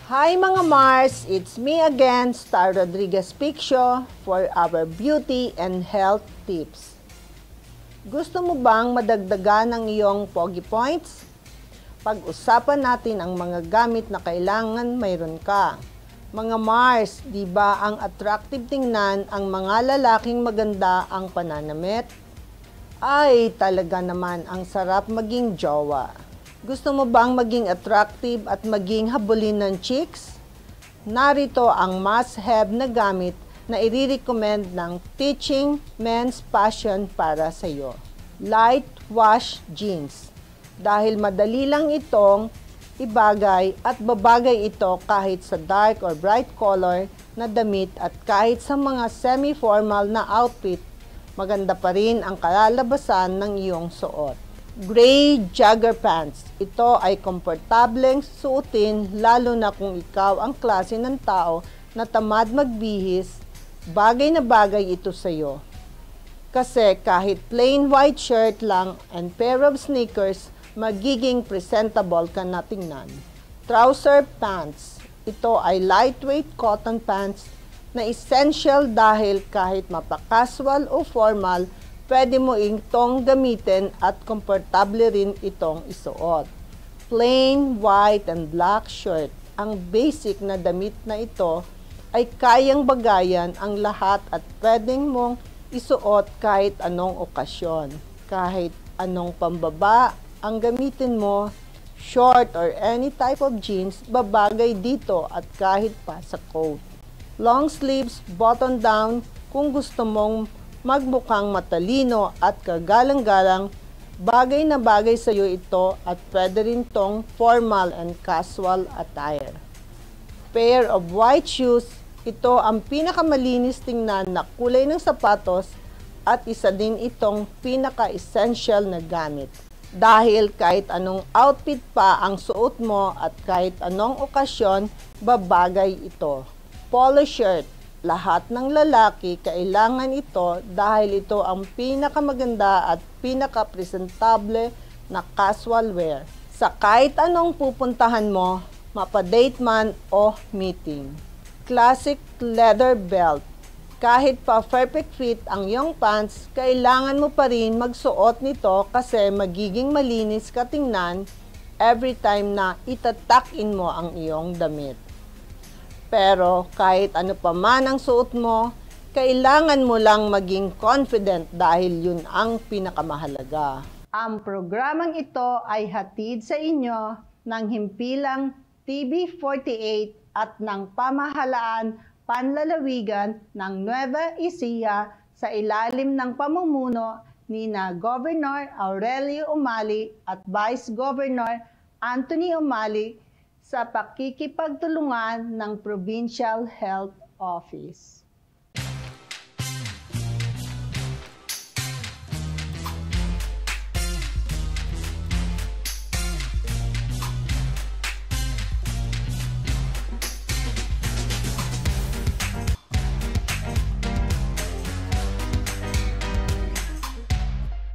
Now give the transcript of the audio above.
Hi mga Mars! It's me again, Star Rodriguez Piccio, for our beauty and health tips. Gusto mo bang madagdagan ang iyong pogi points? Pag-usapan natin ang mga gamit na kailangan mayroon ka. Mga Mars, di ba ang attractive tingnan ang mga lalaking maganda ang pananamit? Ay, talaga naman ang sarap maging jowa. Gusto mo bang maging attractive at maging habulin ng chicks? Narito ang must-have na gamit na i-recommend ng Teaching Men's Passion para sa iyo. Light wash jeans. Dahil madali lang itong ibagay at babagay ito kahit sa dark or bright color na damit at kahit sa mga semi-formal na outfit, maganda pa rin ang kalalabasan ng iyong suot. Gray jogger pants. Ito ay komportableng suotin lalo na kung ikaw ang klase ng tao na tamad magbihis, bagay na bagay ito sa iyo. Kasi kahit plain white shirt lang and pair of sneakers, magiging presentable ka na tingnan. Trouser pants. Ito ay lightweight cotton pants na essential dahil kahit mapa-casual o formal, pwede mo itong gamitin at komportable rin itong isuot. Plain white and black shirt. Ang basic na damit na ito ay kayang bagayan ang lahat at pwedeng mong isuot kahit anong okasyon. Kahit anong pambaba ang gamitin mo, short or any type of jeans, babagay dito at kahit pa sa coat. Long sleeves, button down, kung gusto mong magmukhang matalino at kagalang-galang, bagay na bagay sa iyo ito at pwede rin tong formal and casual attire. Pair of white shoes, ito ang pinakamalinis tingnan na kulay ng sapatos at isa din itong pinaka-essential na gamit. Dahil kahit anong outfit pa ang suot mo at kahit anong okasyon, babagay ito. Polo shirt. Lahat ng lalaki kailangan ito dahil ito ang pinakamaganda at pinaka-presentable na casual wear sa kahit anong pupuntahan mo, mapadate man o meeting. Classic leather belt. Kahit pa perfect fit ang iyong pants, kailangan mo pa rin magsuot nito kasi magiging malinis ka tingnan every time na itatak-in mo ang iyong damit. Pero kahit ano pa man ang suot mo, kailangan mo lang maging confident dahil yun ang pinakamahalaga. Ang programang ito ay hatid sa inyo ng himpilang TV48 at ng pamahalaan panlalawigan ng Nueva Ecija sa ilalim ng pamumuno ni na Governor Aurelio Umali at Vice Governor Anthony Umali sa pakikipagtulungan ng Provincial Health Office.